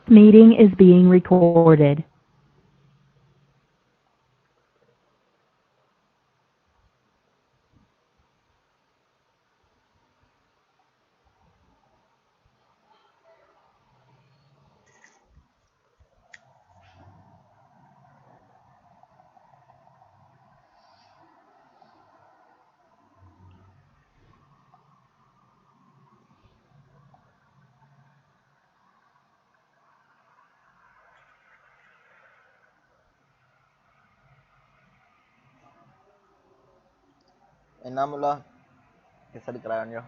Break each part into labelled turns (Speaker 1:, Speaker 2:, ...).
Speaker 1: Meeting is being recorded.
Speaker 2: Inamullah कैसा दिख रहा है?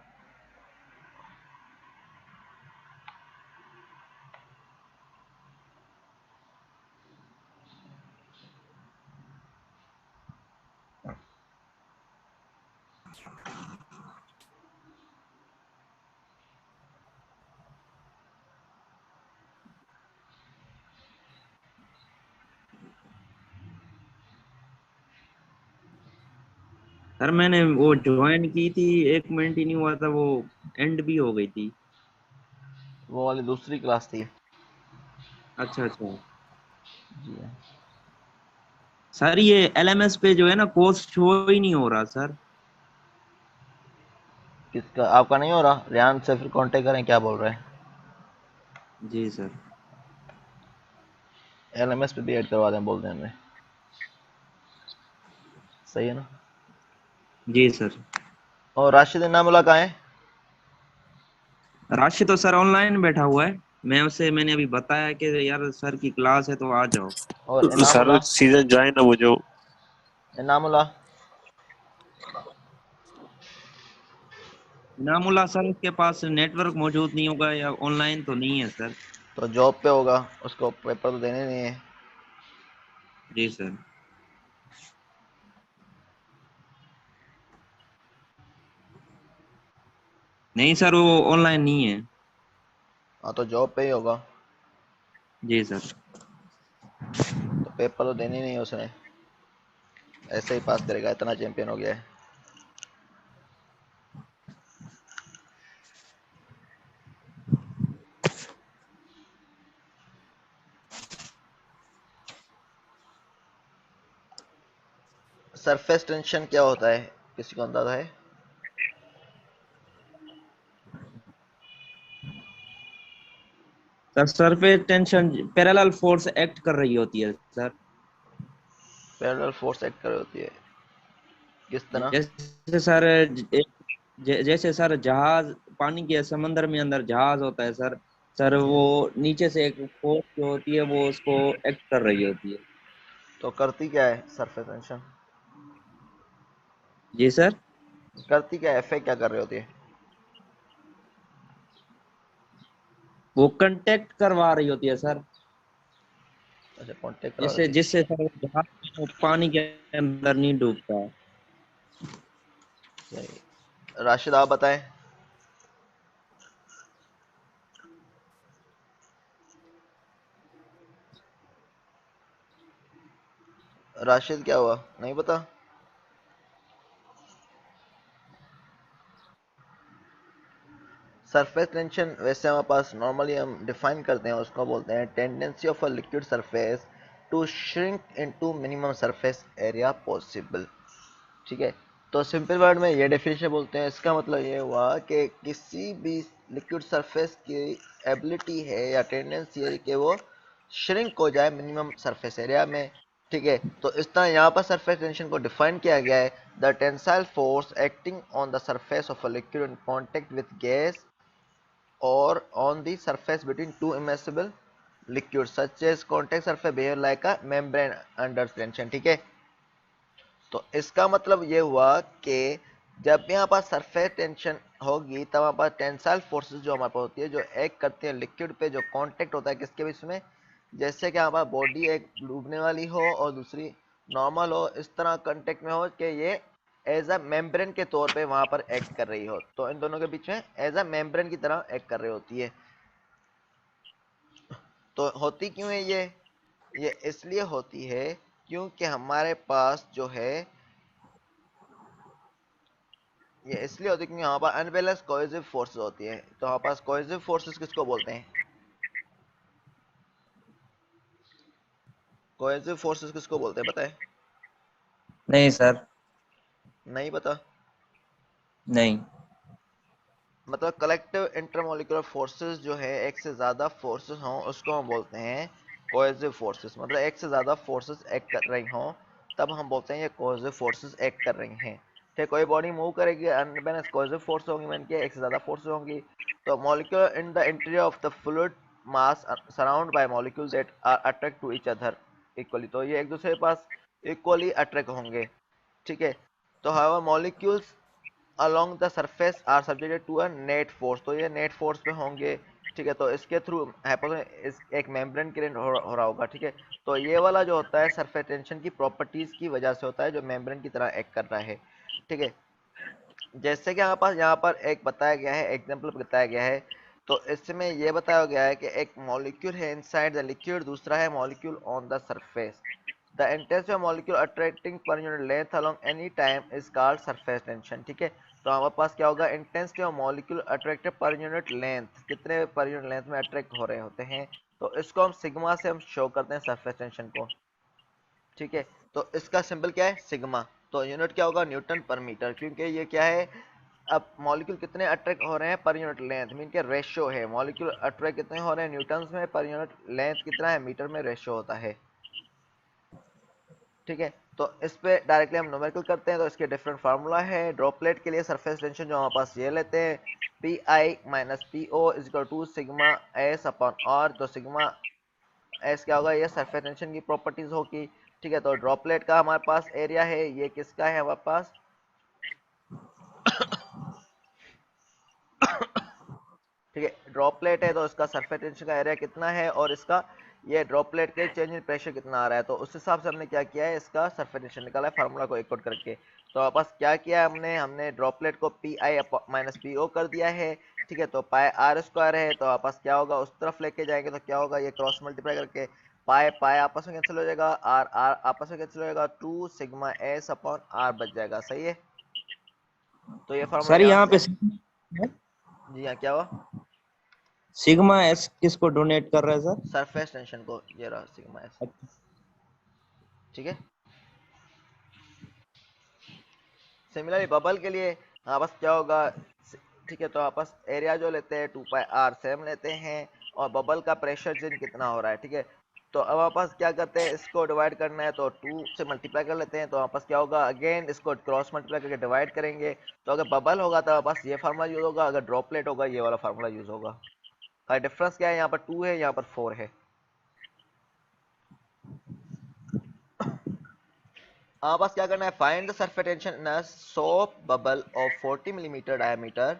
Speaker 3: सर मैंने वो ज्वाइन की थी, 1 मिनट ही नहीं हुआ था, वो एंड भी हो गई थी।
Speaker 2: वो वाली दूसरी क्लास थी।
Speaker 3: अच्छा अच्छा
Speaker 2: जी
Speaker 3: सर, ये एलएमएस पे जो है ना कोर्स शो ही नहीं हो रहा सर।
Speaker 2: किसका? आपका नहीं हो रहा? रेहान से फिर कांटेक्ट करें, क्या बोल रहे हैं?
Speaker 3: जी सर।
Speaker 2: एलएमएस पे भी ऐड करवा दें, बोल दें हमें। सही है ना?
Speaker 3: जी सर।
Speaker 2: और राशिद इनामुल्लाह कहाँ है?
Speaker 3: राशि तो सर ऑनलाइन बैठा हुआ है। मैंने अभी बताया कि यार सर की क्लास है तो आ जाओ।
Speaker 2: और
Speaker 4: सर
Speaker 2: इनामुल्लाह?
Speaker 4: सीजन ज्वाइन है वो जो।
Speaker 2: इनामुल्लाह
Speaker 3: इनामुल्लाह सर के पास नेटवर्क मौजूद नहीं होगा या ऑनलाइन तो नहीं है सर।
Speaker 2: तो जॉब पे होगा, उसको पेपर तो देने नहीं है।
Speaker 3: जी सर। नहीं सर, वो ऑनलाइन नहीं है।
Speaker 2: हाँ तो जॉब पे ही होगा,
Speaker 3: जी सर।
Speaker 2: तो पेपर तो देने नहीं है उसने। ऐसे ही पास करेगा, इतना चैंपियन हो गया है। सरफेस टेंशन क्या होता है, किसी को अंदाजा है?
Speaker 3: Sir surface tension parallel force act कर रही होती है सर।
Speaker 2: पैरेलल फोर्स एक्ट कर रही होती है, किस तरह?
Speaker 3: जैसे सर जैसे सर जहाज पानी के समंदर में अंदर जहाज होता है सर। सर वो नीचे से एक फोर्स जो होती है वो उसको एक्ट कर रही होती है।
Speaker 2: तो करती क्या है सरफेस टेंशन?
Speaker 3: जी सर।
Speaker 2: करती क्या है? एफए क्या कर रही होती है?
Speaker 3: वो कांटेक्ट करवा रही होती है सर।
Speaker 2: अच्छा, कांटेक्ट करवा
Speaker 3: जिससे
Speaker 2: देती है।
Speaker 3: जिससे सर वो जहाज वो पानी के अंदर नहीं डूबता।
Speaker 2: सही। राशिद आप बताएं। राशिद क्या हुआ, नहीं पता? सरफेस टेंशन वैसे हमारे पास नॉर्मली हम डिफाइन करते हैं, उसको बोलते हैं tendency of a liquid surface to shrink into minimum surface area possible. ठीक है, तो सिंपल वर्ड में ये डेफिनेशन बोलते हैं। इसका मतलब ये हुआ कि किसी भी लिक्विड सरफेस की एबिलिटी है या टेंडेंसी है कि वो श्रिंक हो जाए मिनिमम सरफेस एरिया में। ठीक है, तो इस तरह यहाँ पर सरफेस टेंशन को डिफाइन किया गया है, the tensile force acting on the surface of a liquid in contact with gas or on the surface between two immersible liquids such as contact surface behave like a membrane under tension। ठीक है, तो इसका मतलब ये हुआ कि जब यहाँ पर सरफेस टेंशन होगी तब हमारे पास टेंसाइल फोर्सेस जो हमारे पास होती है, जो एक्ट करती है लिक्विड पे, जो कांटेक्ट होता है किसके बीच में, जैसे कि हमारे पास बॉडी एक डूबने वाली हो और दूसरी नॉर्मल हो, इस तरह कांटेक्ट में हो कि ये एज अ मेम्ब्रेन के तौर पे वहां पर एक्ट कर रही हो, तो इन दोनों के बीच में एज अ मेम्ब्रेन की तरह एक्ट कर रही होती है। तो होती क्यों है ये इसलिए होती है क्योंकि हमारे पास जो है, ये इसलिए होती है क्योंकि हमारे पास अनबैलेंस कोहेसिव फोर्सेस होती है। तो हमारे पास कोहेसिव फोर्सेस किसको बोलते हैं? कोहेसिव फोर्सेस किसको बोलते हैं बताए?
Speaker 3: नहीं सर,
Speaker 2: नहीं पता?
Speaker 3: नहीं।
Speaker 2: मतलब कलेक्टिव इंटरमोलिकुलर फोर्सेस जो है, एक से ज्यादा फोर्सेस हों उसको हम बोलते हैं कोहेसिव फोर्सेस। मतलब एक से ज्यादा फोर्सेस एक्ट कर रही हों तब हम बोलते हैं ये कोहेसिव फोर्सेस एक्ट कर रही हैं। ठीक, कोई बॉडी मूव करेगी अनबैलेंस कोहेसिव फोर्स होंगी, मैंने किया एक से ज्यादा फोर्सेस होंगी। तो molecule in the interior of the fluid mass surround by molecules that are attract to each other equally. तो ये एक दूसरे के पास इक्वली अट्रैक्ट होंगे। ठीक है, तो how molecules along the surface are subjected to a net force। तो ये नेट फोर्स पे होंगे। ठीक है, तो इसके थ्रू इस एक मेम्ब्रेन क्रिएट हो रहा होगा। ठीक है, तो ये वाला जो होता है सरफेस टेंशन की प्रॉपर्टीज की वजह से होता है, जो मेम्ब्रेन की तरह एक्ट कर रहा है। ठीक है, जैसे कि हमारे पास यहाँ पर एक बताया गया है, एग्जाम्पल बताया गया है। तो इसमें ये बताया गया है कि एक मॉलिक्यूल है इनसाइड द लिक्विड, दूसरा है molecule on the surface. The intensity of molecule attracting per unit length along any time is called surface tension. ठीक है, तो हमारे पास क्या होगा, intensity of molecule attracted per unit length, कितने पर यूनिट लेंथ में अट्रैक्ट हो रहे होते हैं। तो इसको हम सिग्मा से हम शो करते हैं सरफेस टेंशन को। ठीक है, तो इसका सिंबल क्या है, सिग्मा। तो यूनिट क्या होगा, न्यूटन पर मीटर, क्योंकि ये क्या है, अब मॉलिक्यूल कितने अट्रैक्ट हो रहे हैं पर यूनिट लेंथ, मीन के रेशियो है, मॉलिक्यूल अट्रैक्ट कितने हो रहे हैं न्यूटन्स में, पर यूनिट लेंथ कितना है मीटर में, रेशियो होता है। ठीक है, तो इस पे डायरेक्टली हम न्यूमेरिकल करते हैं। तो इसके डिफरेंट फार्मूला है। ड्रॉपलेट के लिए सरफेस टेंशन जो हमारे पास ये लेते हैं, p i minus p o is equal to sigma s upon r. तो सिग्मा एस क्या होगा, ये सरफेस टेंशन की प्रॉपर्टीज होगी। ठीक है, तो ड्रॉपलेट का हमारे पास एरिया है, ये किसका है हमारे पास, ठीक है, ड्रॉपलेट है तो इसका सरफेस टेंशन का एरिया कितना है, और इसका ये ड्रॉपलेट के चेंज इन प्रेशर कितना आ रहा है। तो उस हिसाब से हमने क्या किया है, इसका सरफेस टेंशन निकाला है फार्मूला को एक आउट करके। तो हमारे पास क्या किया है हमने ड्रॉपलेट को p i minus p o कर दिया है। ठीक है, तो पाई आर स्क्वायर है, तो हमारे पास क्या होगा, उस तरफ लेके जाएंगे तो क्या होगा, ये क्रॉस मल्टीप्लाई करके पाई पाई आपस में कैंसिल हो जाएगा, आर आर आपस में कैंसिल हो जाएगा, two sigma s upon r बच जाएगा। सही है, तो ये फार्मूला
Speaker 3: सर
Speaker 2: यहाँ
Speaker 3: यहाँ
Speaker 2: से,
Speaker 3: पे
Speaker 2: जी हाँ क्या हुआ,
Speaker 3: सिग्मा एस किसको डोनेट कर रहा है सर?
Speaker 2: सरफेस टेंशन को, ये रहा सिग्मा एस। ठीक है, सिमिलरली बबल के लिए आपस क्या होगा, ठीक है, तो आपस एरिया जो लेते हैं 2 पाई आर सेम लेते हैं, और बबल का प्रेशर चेंज कितना हो रहा है। ठीक है, तो अब आपस क्या करते हैं, इसको डिवाइड करना है तो 2 से मल्टीप्लाई कर लेते हैं। तो आपस क्या होगा, अगेन इसको क्रॉस मल्टीप्लाई करके डिवाइड करेंगे। तो अगर बबल होगा तो आपस ये फार्मूला यूज होगा, अगर ड्रॉपलेट होगा ये वाला फार्मूला यूज होगा। का डिफरेंस क्या है, यहाँ पर 2 है, यहाँ पर 4 है। बस क्या करना है, find the surface tension in a soap bubble of 40 millimetre diameter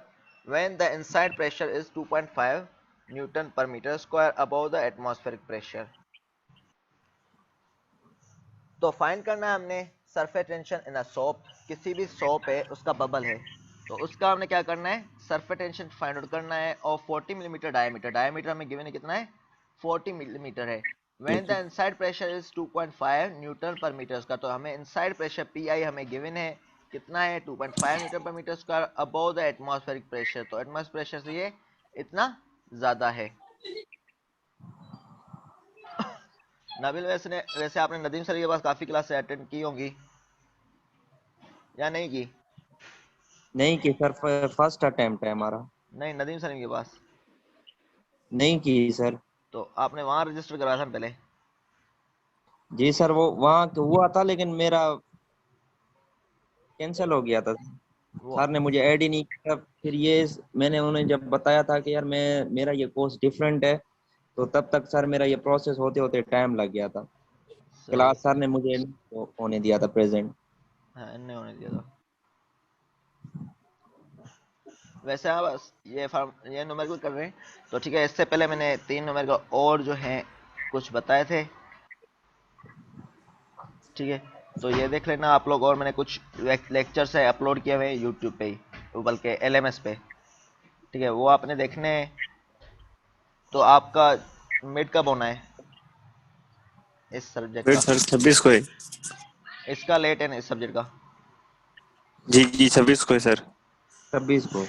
Speaker 2: when the inside pressure is 2.5 newton per metre square above the atmospheric pressure. तो फाइंड करना है हमने surface tension in a soap, किसी भी सोप है उसका bubble है, तो उसका हमने क्या करना है, सरफेस टेंशन फाइंड आउट करना है। और 40 मिलीमीटर डायमीटर, डायमीटर हमें गिवन है कितना है, 40 मिलीमीटर है। When the inside pressure is 2.5 newton per metre square, तो हमें इनसाइड प्रेशर पी आई हमें गिवन है कितना है, 2.5 newton per metre square above the atmospheric pressure. तो एटमॉस्फेरिक प्रेशर से ये इतना ज्यादा है। नाबिल वैसे आपने नदीम सर के पास काफी क्लास अटेंड की होंगी या नहीं की?
Speaker 3: नहीं की सर, फर्स्ट अटेम्प्ट है हमारा।
Speaker 2: नहीं, नदीम सर के पास
Speaker 3: नहीं की सर।
Speaker 2: तो आपने वहां रजिस्टर करवाया था ना पहले?
Speaker 3: जी सर, वो वहाँ हुआ था लेकिन मेरा कैंसिल हो गया था।
Speaker 2: वो
Speaker 3: सर ने मुझे ऐड ही नहीं किया। फिर ये मैंने उन्हें जब बताया था कि यार मैं मेरा ये कोर्स डिफरेंट है, तो तब तक सर मेरा ये प्रोसेस होते होते टाइम लग गया था।
Speaker 2: सही है,
Speaker 3: क्लास सर ने मुझे नहीं होने दिया था प्रेजेंट।
Speaker 2: हाँ इनने होने दिया था। वैसे आप बस ये न्यूमेरिकल कर रहे हैं तो ठीक है। इससे पहले मैंने 3 न्यूमेरिकल और जो हैं कुछ बताए थे। ठीक है, तो ये देख लेना आप लोग, और मैंने कुछ लेक्चर्स है अपलोड किए हुए हैं यूट्यूब पे ही, बल्कि एलएमएस पे। ठीक है, वो आपने देखने हैं। तो आपका मिड कब होना है इस सब्जेक्ट
Speaker 4: वेट
Speaker 2: का?
Speaker 4: सर 26 को है।
Speaker 2: इसका लेट है ना इस सब्जेक्ट का?
Speaker 4: जी जी 26 को है सर।
Speaker 3: 26 को।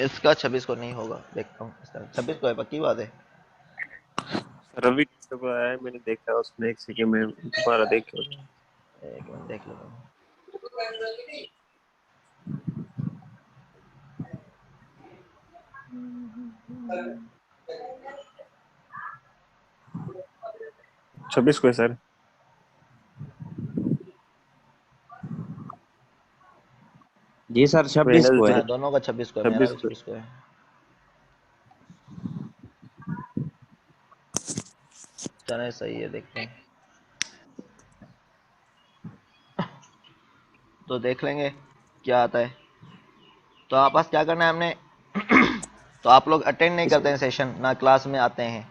Speaker 2: इसका 26 को नहीं होगा, देखता हूँ इसका 26 को है, पक्की बात है।
Speaker 4: रवि किसको आया है, मैंने देखा उसने, एक सेकंड में दोबारा देख लो।
Speaker 2: एक मिनट देख लो।
Speaker 4: 26 को है सर।
Speaker 3: जी सर 26 को है।
Speaker 2: हाँ दोनों का 26 को है, मेरा
Speaker 4: 26
Speaker 2: भी
Speaker 4: को।
Speaker 2: 26 को है। चले सही है, देखते हैं। तो देख लेंगे क्या आता है। तो आप पास क्या करना है हमने तो आप लोग अटेंड नहीं करते हैं सेशन, ना क्लास में आते हैं।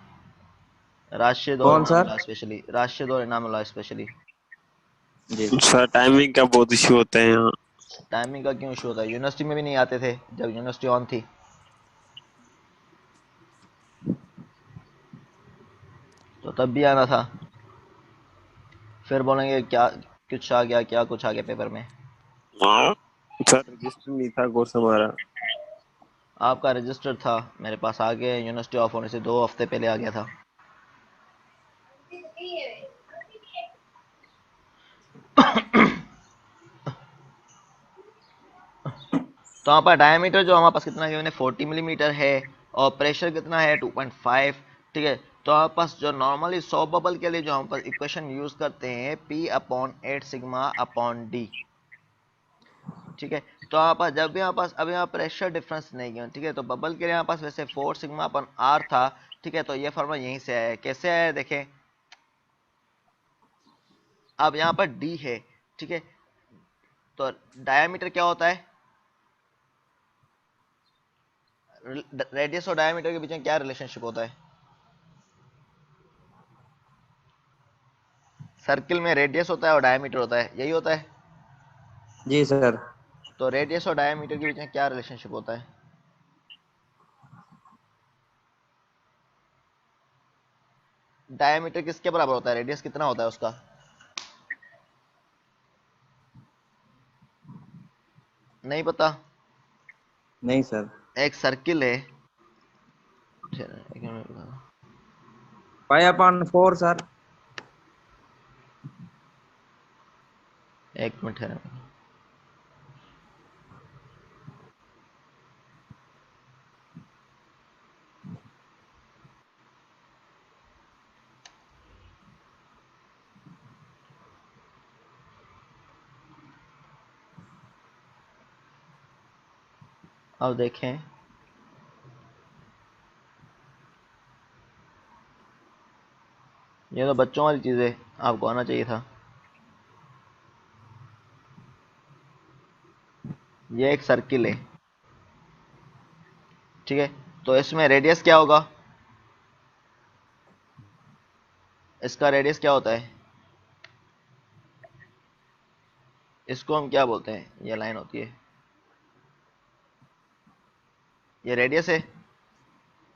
Speaker 2: राष्ट्रीय दौड़
Speaker 3: कौन
Speaker 2: इनाम
Speaker 3: सर?
Speaker 2: मिला स्पेशली, राष्ट्रीय दौड़ इनाम मिला स्पेशली।
Speaker 3: जी
Speaker 4: सर टाइमिंग का बहुत इश्यू होता है यहाँ।
Speaker 2: टाइमिंग का क्यों इशू होता है? यूनिवर्सिटी में भी नहीं आते थे जब यूनिवर्सिटी ऑन थी। तो तब भी आना था। फिर बोलेंगे क्या कुछ आ गया, क्या कुछ आ गया पेपर में।
Speaker 4: सर रजिस्टर नहीं था कोर्स हमारा।
Speaker 2: आपका रजिस्टर था, मेरे पास आ गया, यूनिवर्सिटी ऑफ होने से 2 हफ्ते पहले आ गया था। तो यहाँ पर डायमीटर जो हमारे पास कितना है, 40 मिलीमीटर है, और प्रेशर कितना है 2.5। ठीक है, तो हमारे पास जो नॉर्मली 100 बबल के लिए जो हम इक्वेशन यूज करते हैं P/8 सिग्मा अपॉन डी। ठीक है, तो यहाँ पास जब भी यहाँ पास अब यहाँ प्रेशर डिफरेंस नहीं है, ठीक है, तो बबल के लिए यहाँ पास वैसे 4 सिग्मा अपन आर था। ठीक है, तो ये फॉर्मूला यहीं से आया है। कैसे आया है देखें। अब यहाँ पर डी है, ठीक है, तो डायमीटर क्या होता है, रेडियस और डायमीटर के बीच में क्या रिलेशनशिप होता है? सर्किल में रेडियस होता है और डायमीटर होता है, यही होता है।
Speaker 3: जी सर।
Speaker 2: तो रेडियस और डायमीटर के बीच में क्या रिलेशनशिप होता है? डायमीटर किसके बराबर होता है, रेडियस कितना होता है उसका? नहीं पता?
Speaker 3: नहीं सर।
Speaker 2: एक सर्किल है,
Speaker 3: पाई अपॉन 4 सर।
Speaker 2: एक मिनट है। अब देखें, ये तो बच्चों वाली चीज है, आपको आना चाहिए था। ये एक सर्किल है, ठीक है, तो इसमें रेडियस क्या होगा, इसका रेडियस क्या होता है, इसको हम क्या बोलते हैं, ये लाइन होती है, ये रेडियस है।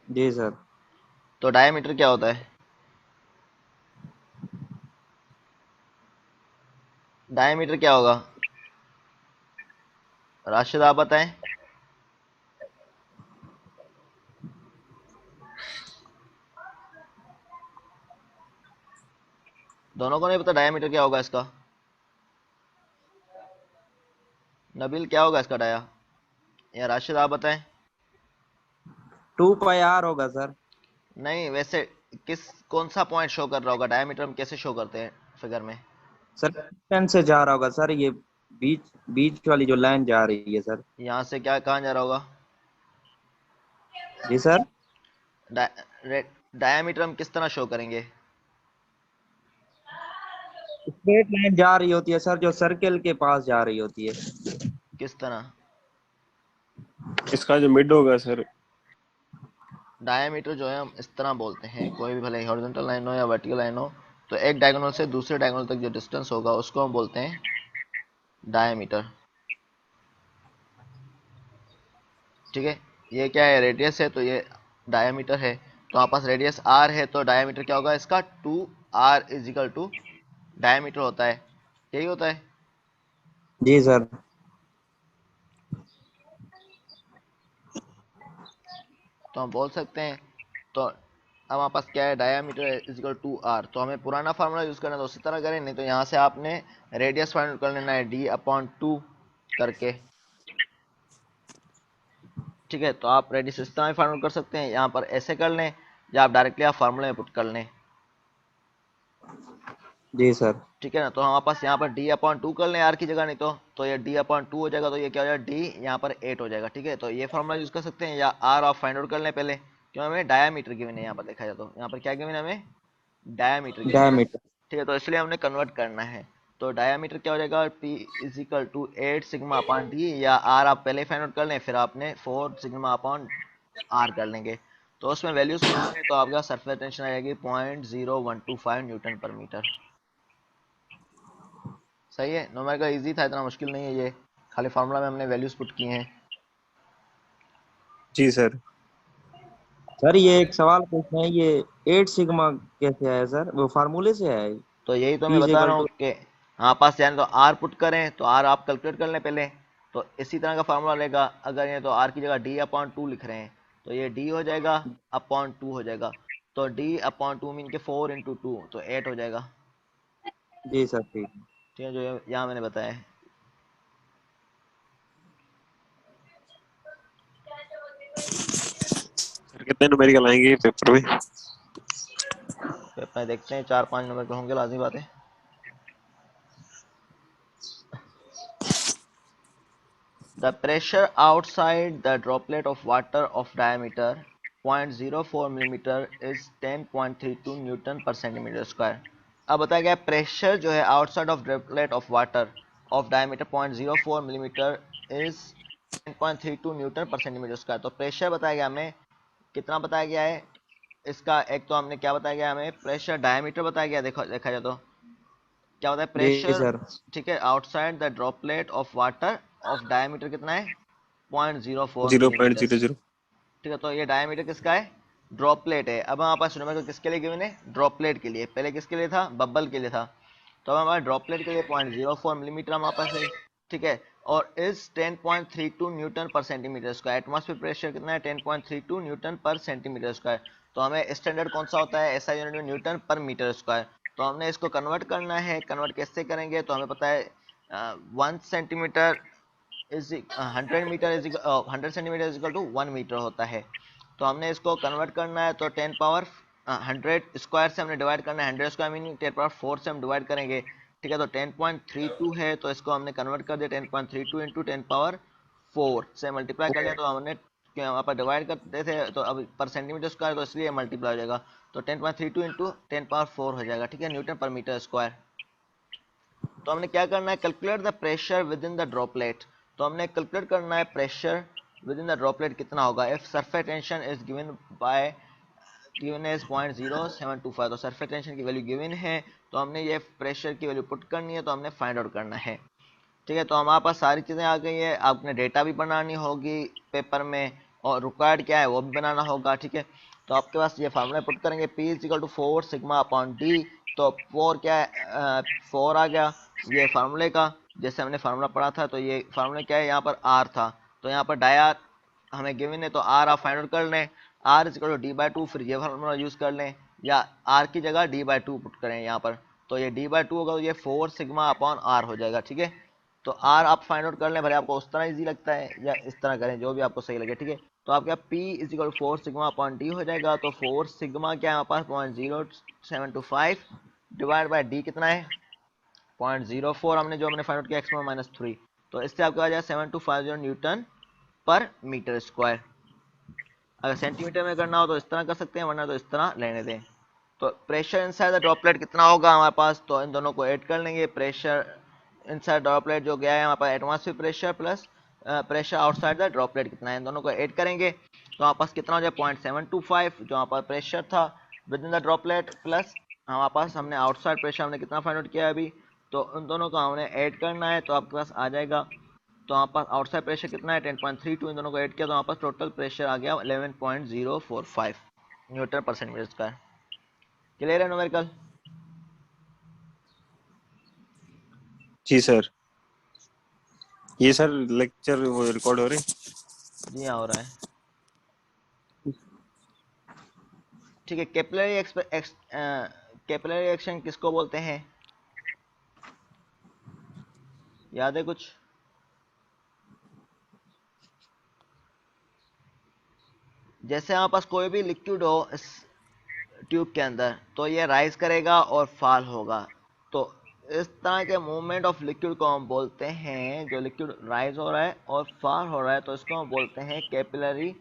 Speaker 3: जी सर।
Speaker 2: तो डायमीटर क्या होता है? डायमीटर क्या होगा, राशिद आप बताएं। दोनों को नहीं पता डायमीटर क्या होगा इसका? नबील क्या होगा इसका डाया, या राशिद आप बताएं।
Speaker 3: 2 पाई आर होगा सर।
Speaker 2: नहीं, वैसे किस कौन सा पॉइंट शो कर रहा होगा, डायमीटर हम कैसे शो करते हैं फिगर में?
Speaker 3: सर 10 से जा रहा होगा सर, ये बीच बीच वाली जो लाइन जा रही है सर।
Speaker 2: यहाँ से क्या कहाँ जा रहा होगा?
Speaker 3: जी सर।
Speaker 2: डायमीटर हम किस तरह शो करेंगे?
Speaker 3: स्ट्रेट लाइन जा रही होती है सर, जो सर्किल के पास जा रही होती है।
Speaker 2: किस तरह?
Speaker 4: इसका जो मिड होगा सर।
Speaker 2: डायमीटर जो है हम इस तरह बोलते हैं, कोई भी भले हॉरिजॉन्टल लाइन हो या वर्टिकल लाइन हो, तो एक डायगोनल से दूसरे डायगोनल तक जो डिस्टेंस होगा उसको हम बोलते हैं डायमीटर। ठीक है, ये क्या है, रेडियस है, तो ये डायमीटर है। तो हमारे पास रेडियस आर है, तो डायमीटर क्या होगा इसका, 2r is equal to diameter होता है, यही होता है।
Speaker 3: जी सर।
Speaker 2: तो हम बोल सकते हैं, तो अब हमारे पास क्या है, diameter is equal to r. तो हमें पुराना फार्मूला यूज करना है तो उसी तरह करें, नहीं तो यहाँ से आपने रेडियस फाइंड कर लेना है d/2 करके। ठीक है, तो आप रेडियस इस तरह फाइंड आउट कर सकते हैं, यहाँ पर ऐसे कर लें या आप डायरेक्टली आप फार्मूले में पुट कर लें।
Speaker 3: जी सर।
Speaker 2: ठीक है ना, तो हमारे पास यहाँ पर d/2 कर लें आर की जगह, नहीं तो ये d/2 हो जाएगा, तो ये क्या हो जाएगा, d यहाँ पर 8 हो जाएगा। ठीक है, तो ये फार्मूला यूज कर सकते हैं, या आर आप फाइंड आउट कर लें पहले, क्यों हमें डायामीटर गिवन है यहाँ पर, देखा जाए तो यहाँ पर क्या गिवन है, हमें डायामीटर गिवन है।
Speaker 3: डायमीटर।
Speaker 2: ठीक है, तो इसलिए हमने कन्वर्ट करना है। तो डायामीटर क्या हो जाएगा, p is equal to 8 sigma upon d, या आर आप पहले फाइंड आउट कर लें, फिर आपने 4 सिग्मा अपॉन आर कर लेंगे। तो उसमें वैल्यूज पुट करें तो आपका सरफेस टेंशन आ जाएगी 0.0125 न्यूटन पर मीटर। सही है, न्यूमेरिकल इजी था, इतना मुश्किल नहीं है ये, खाली फार्मूला में हमने वैल्यूज पुट किए हैं।
Speaker 4: जी सर।
Speaker 3: सर ये एक सवाल पूछना है, ये 8 सिग्मा कैसे आया सर, वो फार्मूले से आया है?
Speaker 2: तो यही तो
Speaker 3: P
Speaker 2: मैं
Speaker 3: is
Speaker 2: बता
Speaker 3: equal
Speaker 2: रहा हूँ
Speaker 3: to।
Speaker 2: कि हाँ पास जाए तो आर पुट करें, तो आर आप कैलकुलेट कर लें पहले, तो इसी तरह का फार्मूला रहेगा। अगर ये तो आर की जगह d/2 लिख रहे हैं, तो ये d हो जाएगा अपॉन 2 हो जाएगा, तो d/2 मीन के 4 इंटू 2 तो 8 हो जाएगा।
Speaker 3: जी सर ठीक है।
Speaker 2: ठीक है, जो यहाँ मैंने बताया है।
Speaker 4: सर कितने न्यूमेरिकल आएंगे पेपर में?
Speaker 2: तो अपने देखते हैं 4-5 नंबर के होंगे, लाजमी बात है। The pressure outside the droplet of water of diameter 0.04 millimeter is 10.32 Newton पर सेंटीमीटर स्क्वायर। अब बताया गया प्रेशर जो है outside of droplet of water of diameter 0.04 millimetre is 10.32 Newton पर सेंटीमीटर स्क्वायर। तो प्रेशर बताया गया हमें, कितना बताया गया है इसका, एक तो हमने क्या बताया गया, हमें प्रेशर डायमीटर बताया गया, देखा जाए तो क्या होता है
Speaker 3: जी
Speaker 2: प्रेशर।
Speaker 3: सर।
Speaker 2: ठीक है, outside the droplet of water of diameter कितना है, 0.04
Speaker 4: zero point
Speaker 2: millimetre.
Speaker 4: Zero zero
Speaker 2: ठीक है, तो ये डायमीटर किसका है, ड्रॉपलेट है। अब हमारे पास न्यूमेरिकल किसके लिए गिवन है, ड्रॉपलेट के लिए, पहले किसके लिए था, बबल के लिए था। तो अब हमारे ड्रॉपलेट के लिए 0.04 मिलीमीटर हमारे पास है। ठीक है, और इस 10.32 न्यूटन पर सेंटीमीटर स्क्वायर, एटमॉस्फेयर प्रेशर कितना है, 10.32 न्यूटन पर सेंटीमीटर स्क्वायर। तो हमें स्टैंडर्ड कौन सा होता है, ऐसा यूनिट में न्यूटन पर मीटर स्क्वायर। तो हमने इसको कन्वर्ट करना है, कन्वर्ट कैसे करेंगे, तो हमें पता है 1 centimetre is 100 metre is 100 centimetre is equal to 1 metre होता है। तो हमने इसको कन्वर्ट करना है, तो 10 पावर 100 स्क्वायर से हमने डिवाइड करना है, 100 स्क्वायर मीनिंग 10 पावर 4 से हम डिवाइड करेंगे। ठीक है, तो 10.32 है, तो इसको हमने कन्वर्ट कर दिया 10.32 इंटू 10 पावर 4 से मल्टीप्लाई कर लिया। तो हमने वहाँ पर डिवाइड करते थे, तो अब पर सेंटीमीटर स्क्वायर, तो इसलिए मल्टीप्लाई हो जाएगा, तो 10.32 इंटू 10 पावर 4 हो जाएगा। ठीक है, न्यूटन पर मीटर स्क्वायर। तो हमने क्या करना है, calculate the pressure within the droplet. तो हमने कैलकुलेट करना है pressure within the droplet कितना होगा, if surface tension is given by given as 0.0725। तो सरफेस टेंशन की वैल्यू गिवन है, तो हमने ये प्रेशर की वैल्यू पुट करनी है, तो हमने फाइंड आउट करना है। ठीक है, तो हमारे पास सारी चीज़ें आ गई है, आपने डेटा भी बनानी होगी पेपर में, और रिक्वायर्ड क्या है वो भी बनाना होगा। ठीक है, तो आपके पास ये फार्मूला पुट करेंगे, P is equal to 4 sigma upon d. तो 4 क्या है, 4 आ गया ये फार्मूले का, जैसे हमने फार्मूला पढ़ा था। तो ये फार्मूला क्या है, यहाँ पर आर था, तो यहाँ पर डाया हमें गिवन है, तो आर आप फाइंड आउट कर लें, are is equal to d/2, फिर ये फार्मूला यूज़ कर लें, या आर की जगह d/2 पुट करें यहाँ पर, तो ये d/2 होगा, तो ये 4 सिग्मा अपॉन आर हो जाएगा। ठीक है, तो आर आप फाइंड आउट कर लें, भले आपको उस तरह इजी लगता है या इस तरह करें, जो भी आपको सही लगे। ठीक है, तो आपका P is equal 4 sigma upon D हो जाएगा। तो 4 सिग्मा क्या है हमारे पास 0.0725 डिवाइड बाय डी कितना है 0.04, हमने जो हमने फाइंड आउट किया एक्स माइनस 3, तो इससे आपके आ जाएगा 7250 न्यूटन पर मीटर स्क्वायर। अगर सेंटीमीटर में करना हो तो इस तरह कर सकते हैं, वरना तो इस तरह लेने दें। तो प्रेशर इनसाइड द ड्रॉपलेट कितना होगा हमारे पास, तो इन दोनों को ऐड कर लेंगे। प्रेशर इनसाइड ड्रॉपलेट जो गया है हमारे पास atmosphere pressure plus pressure outside the droplet कितना है, इन दोनों को ऐड करेंगे, तो हमारे पास कितना हो जाए 0.725 जो हमारे पास प्रेशर था with in the droplet, plus हमारे पास हमने आउटसाइड प्रेशर हमने कितना फाइंड आउट किया है अभी, तो उन दोनों को हमने ऐड करना है, तो आपके पास आ जाएगा। तो हमारे पास आउटसाइड प्रेशर कितना है 10.32, इन दोनों को ऐड किया तो हमारे पास टोटल प्रेशर आ गया 11.045 न्यूटन पर सेंटीमीटर स्क्वायर। क्लियर है न्यूमेरिकल?
Speaker 4: जी सर। ये सर लेक्चर वो रिकॉर्ड हो रहे हैं?
Speaker 2: जी हाँ, हो रहा है। ठीक है। कैपिलरी एक्शन किसको बोलते हैं, याद है कुछ? जैसे हमारे पास कोई भी लिक्विड हो इस ट्यूब के अंदर, तो ये राइज करेगा और फॉल होगा। तो इस तरह के मूवमेंट ऑफ लिक्विड को हम बोलते हैं, जो लिक्विड राइज हो रहा है और फॉल हो रहा है, तो इसको हम बोलते हैं कैपिलरी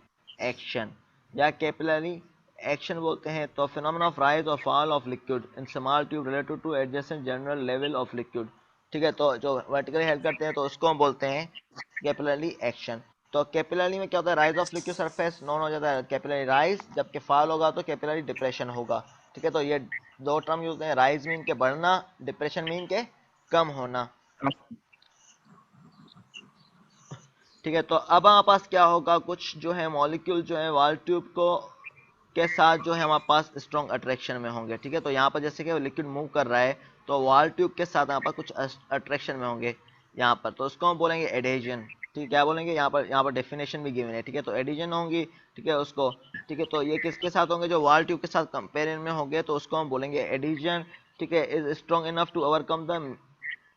Speaker 2: एक्शन या कैपिलरी एक्शन बोलते हैं। तो फिनोमेना ऑफ राइज और fall of liquid in small tube related two adjacent general level of liquid. ठीक है, तो जो वर्टिकली हेल्प करते हैं तो उसको हम बोलते हैं कैपिलरी एक्शन। तो कैपिलरी में क्या होता है, rise of liquid surface non हो जाता है कैपिलरी राइज, जबकि फॉल होगा तो कैपिलरी डिप्रेशन होगा। ठीक है, तो ये दो टर्म यूज हैं, राइज मीन के बढ़ना, डिप्रेशन मीन के कम होना। ठीक है, तो अब हमारे पास क्या होगा, कुछ जो है मॉलिक्यूल जो है वॉल ट्यूब को के साथ जो है हमारे पास स्ट्रॉन्ग अट्रैक्शन में होंगे। ठीक है, तो यहाँ पर जैसे कि लिक्विड मूव कर रहा है तो वॉल ट्यूब के साथ यहाँ पर कुछ अट्रैक्शन में होंगे यहाँ पर, तो उसको हम बोलेंगे एडेजन। ठीक है, क्या बोलेंगे, यहाँ पर डेफिनेशन भी गिवन है। ठीक है, तो एडिशन होंगी, ठीक है उसको। ठीक है, तो ये किसके साथ होंगे, जो वॉल ट्यूब के साथ कंपेरिजन में होंगे, तो उसको हम बोलेंगे एडिशन। ठीक है, is strong enough to overcome the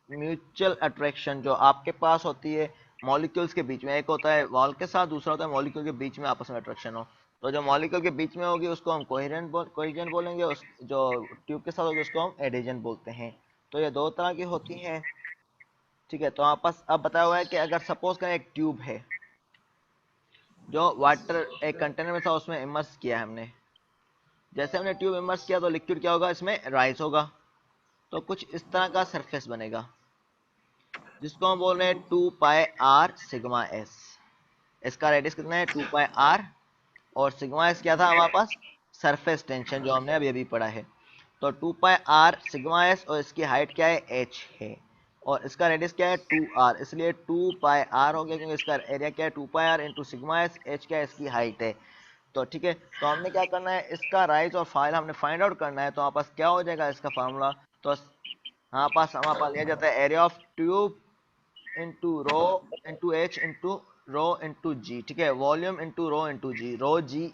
Speaker 2: mutual attraction जो आपके पास होती है मॉलिक्यूल्स के बीच में। एक होता है वॉल के साथ, दूसरा होता है मॉलिक्यूल के बीच में आपस में अट्रैक्शन हो। तो जो मॉलिक्यूल के बीच में होगी उसको हम कोहेरेंट बोलेंगे, उस जो ट्यूब के साथ होगी उसको हम एडेजन बोलते हैं। तो ये दो तरह की होती हैं। ठीक है, तो आपस अब बताया हुआ है कि अगर सपोज करें एक ट्यूब है जो वाटर एक कंटेनर में था, उसमें इमर्स किया है हमने। जैसे हमने ट्यूब इमर्स किया तो लिक्विड क्या होगा, इसमें राइज होगा। तो कुछ इस तरह का सरफेस बनेगा जिसको हम बोल रहे हैं 2 पाई आर सिग्मा एस। इसका रेडियस कितना है, 2 पाई आर, और सिग्मा एस क्या था हमारे पास, सरफेस टेंशन जो हमने अभी अभी पढ़ा है। तो 2 पाई आर सिग्मा एस, और इसकी हाइट क्या है, एच है, और इसका रेडियस क्या है 2 आर, इसलिए 2 पाई आर हो गया, क्योंकि इसका एरिया क्या है 2 pi r into sigma s, h क्या है इसकी हाइट है। तो ठीक है, तो हमने क्या करना है, इसका राइज और फाइल हमने फाइंड आउट करना है। तो हमारे पास क्या हो जाएगा इसका फार्मूला, तो हमारे पास लिया जाता है area of tube into rho into h into rho into g. ठीक है, volume into rho into g, rho g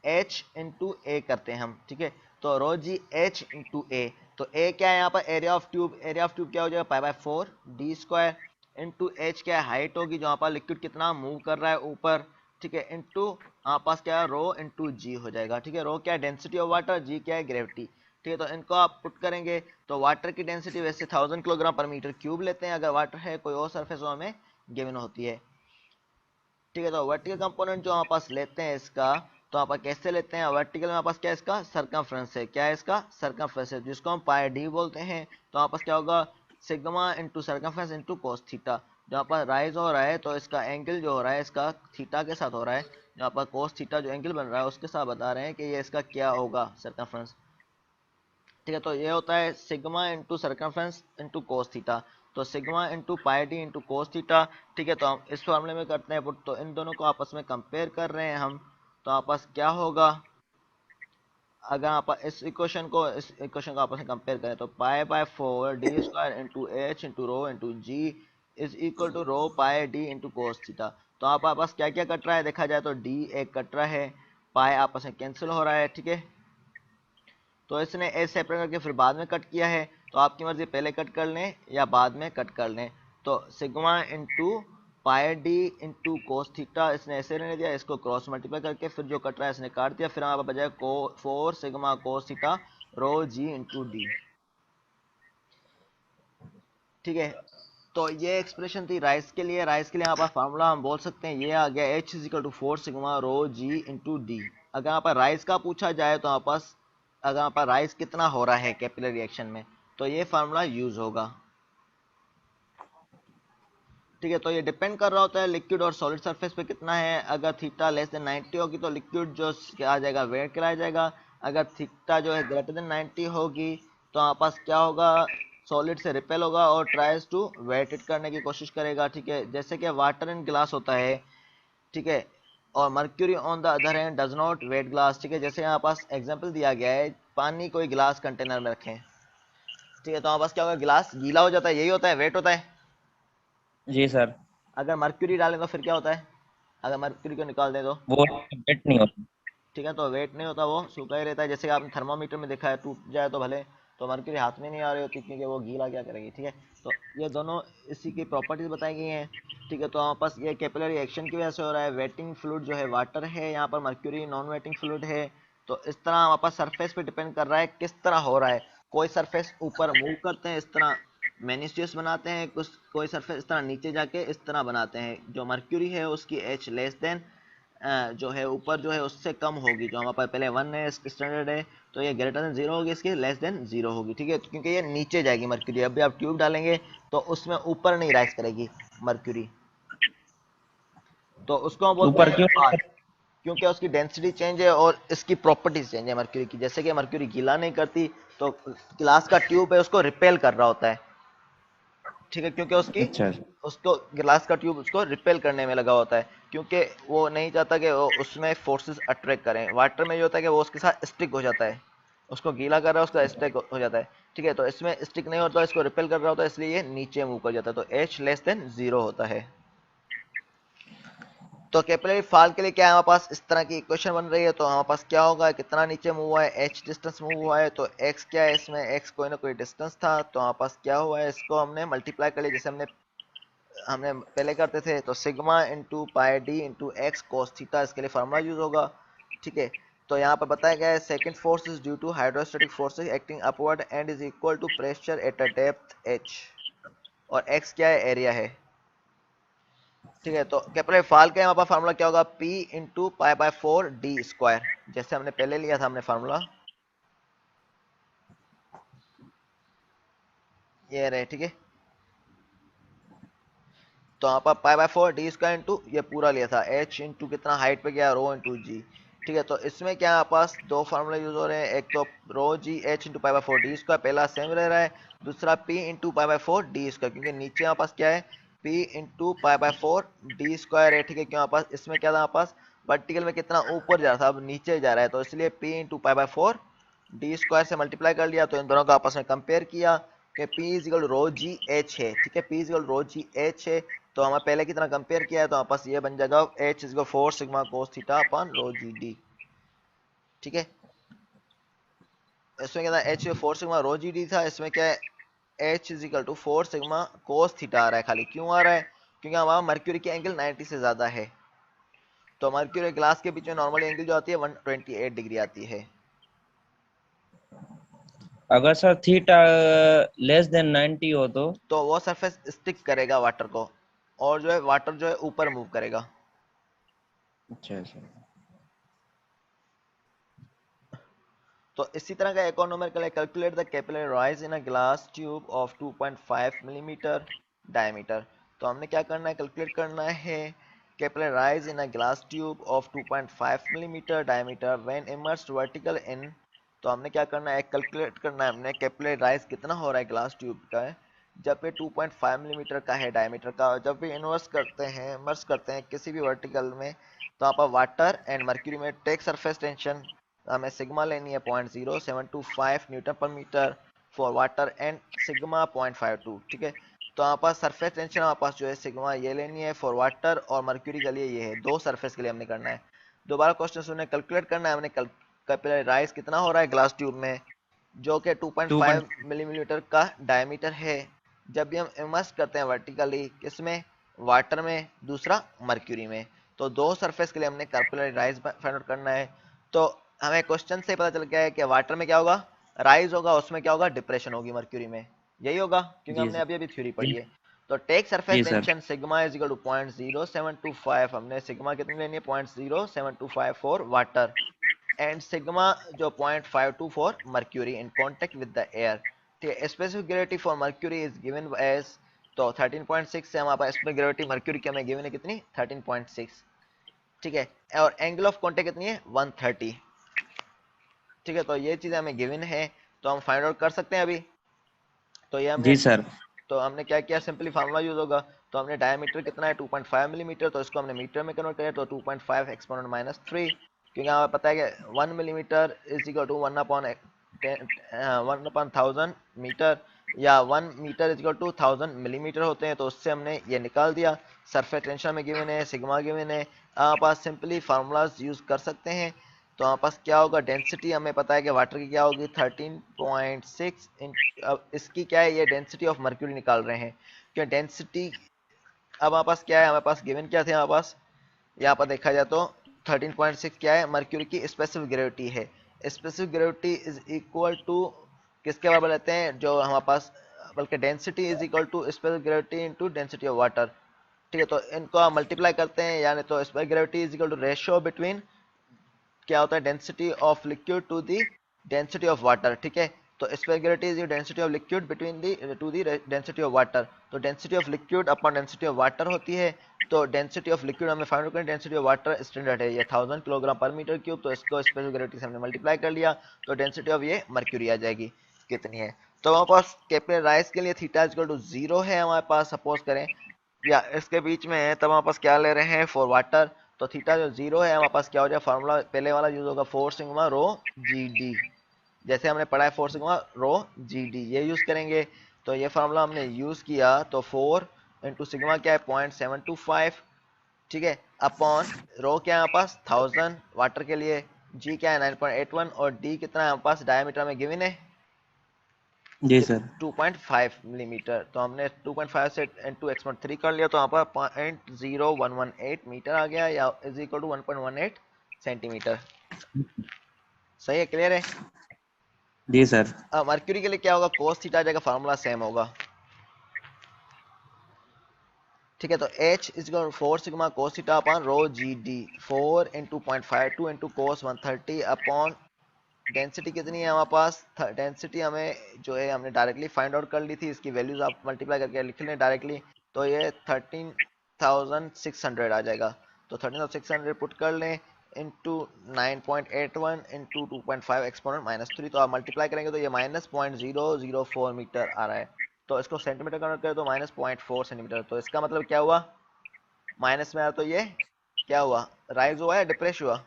Speaker 2: h into A करते हैं हम। ठीक है, तो रो जी एच इंटू ए, तो ए क्या है यहाँ पर, area of tube, area of tube क्या हो जाएगा पाई by 4 d square, into H क्या है हाइट होगी, जो यहाँ पर लिक्विड कितना मूव कर रहा है ऊपर। ठीक है, इंटू हमारे पास क्या है रो इंटू जी हो जाएगा। ठीक है, रो क्या है डेंसिटी ऑफ वाटर, जी क्या है ग्रेविटी। ठीक है, तो इनको आप पुट करेंगे तो वाटर की डेंसिटी वैसे 1000 किलोग्राम पर मीटर क्यूब लेते हैं, अगर वाटर है कोई और सरफेस हमें गिवन होती है। ठीक है, तो वर्टिकल कंपोनेंट जो हमारे पास लेते हैं इसका, तो आप कैसे लेते हैं, वर्टिकल में हमारे पास क्या है, इसका सरकमफ्रेंस है, क्या है इसका सरकमफ्रेंस है, जिसको हम पाई डी बोलते हैं। तो हमारे पास क्या होगा, sigma into circumference into cos theta. जहाँ पर राइज हो रहा है तो इसका एंगल जो हो रहा है इसका थीटा के साथ हो रहा है, जहाँ पर कोस थीटा जो एंगल बन रहा है उसके साथ बता रहे हैं कि ये इसका क्या होगा सरकमफ्रेंस। ठीक है, तो ये होता है sigma into circumference into cos theta, तो sigma into pi d into cos theta. ठीक है, तो हम इस फॉर्मूले में करते हैं पुट, तो इन दोनों को आपस में कंपेयर कर रहे हैं हम। तो आपस क्या होगा, अगर आप इस इक्वेशन को आपस में कंपेयर करें तो pi by 4 d square into h into rho into g is equal to rho pi d into cos theta. तो आप आपस क्या क्या कट रहा है, देखा जाए तो डी एक कट रहा है, पाई आपस में कैंसिल हो रहा है। ठीक है, तो इसने ए सेपरेट करके फिर बाद में कट किया है, तो आपकी मर्जी पहले कट कर लें या बाद में कट कर लें। तो sigma into pi d into cos theta इसने ऐसे रहने दिया, इसको क्रॉस मल्टीप्लाई करके फिर जो कट रहा है इसने काट दिया, फिर हमारे बजाय 4 sigma cos theta rho g into D. ठीक है, तो ये एक्सप्रेशन थी राइस के लिए। राइस के लिए यहाँ पर फार्मूला हम बोल सकते हैं ये आ गया h is equal to 4 sigma rho g into d. अगर यहाँ पर राइस का पूछा जाए तो यहाँ पास अगर यहाँ पर राइस कितना हो रहा है कैपिलरी रिएक्शन में, तो ये फार्मूला यूज होगा। ठीक है, तो ये डिपेंड कर रहा होता है लिक्विड और सॉलिड सरफेस पे कितना है। अगर थीटा लेस देन 90 होगी तो लिक्विड जो क्या आ जाएगा, वेट कहलाया जाएगा। अगर थीटा जो है ग्रेटर देन 90 होगी तो हमारे पास क्या होगा, सॉलिड से रिपेल होगा और ट्राइज टू वेट इट करने की कोशिश करेगा। ठीक है, जैसे कि वाटर इन ग्लास होता है, ठीक है, और mercury on the other hand does not wet glass. ठीक है, जैसे यहाँ पास एग्जांपल दिया गया है, पानी कोई गिलास कंटेनर में रखें, ठीक है, तो हमारे पास क्या होगा, गिलास गीला हो जाता है, यही होता है, वेट होता है।
Speaker 3: जी सर।
Speaker 2: अगर मर्क्यूरी डालें तो फिर क्या होता है, अगर मर्क्यूरी को निकाल दें तो
Speaker 3: वो वेट नहीं होता।
Speaker 2: ठीक है। तो वेट नहीं होता, वो सूखा ही रहता है। जैसे कि आपने थर्मामीटर में देखा है, टूट जाए तो भले, तो मर्क्यूरी हाथ में नहीं आ रही होती क्योंकि वो गीला क्या करेगी। ठीक है, तो ये दोनों इसी की प्रॉपर्टीज बताई गई हैं। ठीक है, तो हमारे पास ये कैपिलरी एक्शन की वजह से हो रहा है। वेटिंग फ्लूइड जो है वाटर है, यहाँ पर मर्क्यूरी नॉन वेटिंग फ्लूइड है। तो इस तरह हमारे पास सरफेस पे डिपेंड कर रहा है किस तरह हो रहा है। कोई सरफेस ऊपर मूव करते हैं इस तरह मेनिस्टियस बनाते हैं, कुछ कोई सरफेस इस तरह नीचे जाके इस तरह बनाते हैं। जो मर्क्यूरी है उसकी एच लेस देन जो है ऊपर जो है उससे कम होगी। जो हमारे पास पहले 1 है स्टैंडर्ड है, तो ये ग्रेटर देन 0 होगी, इसकी लेस देन 0 होगी। ठीक है, क्योंकि ये नीचे जाएगी मर्क्यूरी। अभी आप ट्यूब डालेंगे तो उसमें ऊपर नहीं राइज करेगी मर्क्यूरी, तो उसको हम बोलते
Speaker 3: ऊपर
Speaker 2: हैं
Speaker 3: क्यों?
Speaker 2: फाल, क्योंकि उसकी डेंसिटी चेंज है और इसकी प्रॉपर्टीज चेंज है मर्क्यूरी की। जैसे कि मर्क्यूरी गीला नहीं करती, तो ग्लास का ट्यूब है उसको रिपेल कर रहा होता है। ठीक है, क्योंकि उसकी
Speaker 3: अच्छा
Speaker 2: उसको ग्लास का ट्यूब उसको रिपेल करने में लगा होता है, क्योंकि वो नहीं चाहता कि वो उसमें फोर्सेस अट्रैक्ट करें। वाटर में ये होता है कि वो उसके साथ स्टिक हो जाता है, उसको गीला कर रहा है उसका स्टिक हो जाता है। ठीक है, तो इसमें स्टिक नहीं होता, इसको रिपेल कर रहा होता है, इसलिए ये नीचे मूव कर जाता है। तो एच लेस देन 0 होता है। तो कैपिलरी फाल के लिए क्या है, हमारे पास इस तरह की इक्वेशन बन रही है। तो हमारे पास क्या होगा, कितना नीचे मूव हुआ है, एच डिस्टेंस मूव हुआ है, तो एक्स क्या है, इसमें एक्स कोई ना कोई डिस्टेंस था। तो हमारे पास क्या हुआ है, इसको हमने मल्टीप्लाई कर लिया जैसे हमने पहले करते थे। तो sigma into pi d into x cos theta, इसके लिए फार्मूला यूज होगा। ठीक है, तो यहाँ पर बताया गया है second force is due to hydrostatic forces acting upward and is equal to pressure at a depth h, और एक्स क्या है, एरिया है। ठीक है, तो कैपिलरी फाल का यहाँ पर फार्मूला क्या होगा, P into pi by 4 d square, जैसे हमने पहले लिया था हमने फार्मूला, ये रहे। ठीक है, तो यहाँ पर पाई बाय 4 डी स्क्वायर इंटू ये पूरा लिया था, एच इंटू कितना हाइट पे गया, रो इंटू जी। ठीक है, तो इसमें क्या हमारे पास दो फार्मूले यूज हो रहे हैं, एक तो rho g h into pi by 4 d square, पहला सेम रह रहा है, दूसरा p into pi by 4 d square, क्योंकि नीचे हमारे पास क्या है, p into pi by 4 d square है। ठीक है, क्यों हमारे पास इसमें क्या था, हमारे पास वर्टिकल में कितना ऊपर जा रहा था, अब नीचे जा रहा है, तो इसलिए P into pi by 4 d square से मल्टीप्लाई कर लिया। तो इन दोनों को आपस में कंपेयर किया कि P is equal rho g h है। ठीक है, P is equal rho g h है, तो हमें पहले की तरह कंपेयर किया है, तो हमारे पास ये बन जाएगा H is equal 4 sigma cos theta upon rho g d. ठीक है, इसमें क्या था, H 4 sigma rho g d था, इसमें क्या है, H is equal to 4 sigma cos theta आ रहा है। खाली क्यों आ रहा है, क्योंकि हमारा मर्क्यूरी की एंगल 90 से ज्यादा है। तो मर्क्यूरी ग्लास के बीच में नॉर्मली एंगल जो आती है 128 डिग्री आती है।
Speaker 3: अगर सर थीटा लेस देन 90 हो
Speaker 2: तो वो सरफेस स्टिक करेगा वाटर को, और जो है वाटर जो है ऊपर मूव करेगा।
Speaker 3: अच्छा अच्छा।
Speaker 2: तो इसी तरह का एक और न्यूमेरिकल है, calculate the capillary rise in a glass tube of 2.5 millimetre diameter. तो हमने क्या करना है, कैलकुलेट करना है capillary rise in a glass tube of 2.5 millimetre diameter when immersed vertical इन। तो हमने क्या करना है, कैलकुलेट करना है हमने कैपिलरी राइज कितना हो रहा है ग्लास ट्यूब का जब ये 2.5 मिलीमीटर का है डायमीटर का। जब भी इन्वर्स करते हैं, इमर्स करते हैं किसी भी वर्टिकल में, तो आप वाटर एंड मर्क्यूरी में टेक सरफेस टेंशन हमें सिग्मा लेनी है 0.0725 newton per metre for water and sigma 0.52। ठीक है, तो हमारे पास सरफेस टेंशन हमारे पास जो है सिग्मा ये लेनी है फॉर वाटर, और मर्क्यूरी के लिए ये है, दो सरफेस के लिए हमने करना है। दोबारा क्वेश्चन सुनने, कैलकुलेट करना है हमने कैपिलरी राइज कितना हो रहा है ग्लास ट्यूब में, जो कि 2.5 मिलीमीटर का डायमीटर है। जब भी हम इमर्स करते हैं वर्टिकली, किसमें, वाटर में, दूसरा मर्क्यूरी में, तो दो सरफेस के लिए हमने कैपिलरी राइज फाइंड आउट करना है। तो हमें क्वेश्चन से पता चल गया है कि वाटर में क्या होगा, राइज होगा, उसमें क्या होगा, डिप्रेशन होगी मर्क्यूरी में, यही होगा क्योंकि
Speaker 3: जी
Speaker 2: हमने
Speaker 3: सर।
Speaker 2: अभी अभी थ्योरी
Speaker 3: जी
Speaker 2: पढ़ी है। तो टेक सरफेस
Speaker 3: जी sir.
Speaker 2: Tension sigma is equal to 0.0725, हमने सिग्मा कितनी लेनी है 0.0725 फॉर वाटर एंड सिग्मा जो 0.52 for mercury in contact with the air. ठीक है, specific gravity for mercury is given as, तो 13.6 से हमारे पास स्पेसिफिक ग्रेविटी मर्क्यूरी की हमें गिवन है कितनी, 13.6। ठीक है, और एंगल ऑफ कांटेक्ट कितनी है, 130। ठीक है, तो ये चीजें हमें गिवन है, तो हम फाइंड आउट कर सकते हैं अभी। तो ये हमने,
Speaker 3: जी सर।
Speaker 2: तो हमने क्या किया, सिंपली फार्मूला यूज होगा। तो हमने डायमीटर कितना है 2.5 मिलीमीटर, तो इसको हमने मीटर में कन्वर्ट किया, तो 2.5 एक्सपोनेंट माइनस 3, क्योंकि हमें पता है कि 1 millimetre is equal to 1/1000 metre, या 1 metre is equal to 1000 millimetre होते हैं। तो उससे हमने ये निकाल दिया। सरफेस टेंशन में गिवन है, सिग्मा गिवन है, आप सिंपली फार्मूलाज यूज कर सकते हैं। तो हमारे पास क्या होगा, डेंसिटी हमें पता है कि वाटर की क्या होगी 13.6 अब इसकी क्या है, ये डेंसिटी ऑफ मर्क्यूरी निकाल रहे हैं क्यों डेंसिटी। अब हमारे पास क्या है, हमारे पास गिवन क्या थे हमारे पास, यहाँ पर देखा जाए तो 13.6 क्या है, मर्क्यूरी की स्पेसिफिक ग्रेविटी है। Specific gravity is equal to किसके बराबर लेते हैं, जो हमारे पास, बल्कि density is equal to specific gravity into density of water. ठीक है, तो इनको हम मल्टीप्लाई करते हैं, यानी तो specific gravity is equal to ratio between क्या होता है, density of liquid to the density of water. ठीक है, तो specific gravity is density of liquid between the to the density of water. तो density of liquid upon density of water होती है। तो डेंसिटी ऑफ लिक्विड हमें फाइंड करें, density of water standard है ये 1000 किलोग्राम पर मीटर क्यूब, तो इसको स्पेगुलेटी से हमने मल्टीप्लाई कर लिया, तो डेंसिटी ऑफ ये मर्क्यूरी आ जाएगी कितनी है। तो हमारे पास कैपिटल राइज के लिए थीटा इक्वल टू 0 है हमारे पास, सपोज करें, या इसके बीच में है, तब हमारे पास क्या ले रहे हैं फॉर वाटर। तो थीटा जो 0 है हमारे पास क्या हो जाए, फार्मूला पहले वाला यूज होगा 4 सिग्मा रो जी डी, जैसे हमने पढ़ा है 4 सिग्मा रो जी डी, ये यूज करेंगे। तो ये फार्मूला हमने यूज किया, तो 4 इंटू सिग्मा क्या है 0.725, ठीक है, अपॉन रो क्या है हमारे पास 1000 वाटर के लिए, जी क्या है 9.81 और डी कितना है हमारे पास डायमीटर में गिवन है
Speaker 3: जी सर।
Speaker 2: 2.5 मिलीमीटर। तो हमने 2.5 से इंटू एक्सपोनेंट 3 कर लिया, तो यहाँ पर 0.0118 मीटर आ गया, या इज इक्वल टू 1.18 सेंटीमीटर। सही है, क्लियर है।
Speaker 3: जी सर।
Speaker 2: अब मर्क्यूरी के लिए क्या होगा, कोस थीटा आ जाएगा, फार्मूला सेम होगा। ठीक है, तो H is equal 4 sigma cos theta upon rho g D, 4 into 0.52 into cos 130 upon density कितनी है हमारे पास, डेंसिटी हमें जो है हमने डायरेक्टली फाइंड आउट कर ली थी, इसकी वैल्यूज आप मल्टीप्लाई करके लिख लें डायरेक्टली, तो ये 13,600 आ जाएगा। तो 13,600 पुट कर लें इंटू 9.81 इंटू 2.5 एक्सपोनेंट -3, तो आप मल्टीप्लाई करेंगे तो ये -0.004 मीटर आ रहा है। तो इसको सेंटीमीटर कन्वर्ट करें तो -0.4 सेंटीमीटर। तो इसका मतलब क्या हुआ, माइनस में आया तो ये क्या हुआ, राइज हुआ या डिप्रेस हुआ,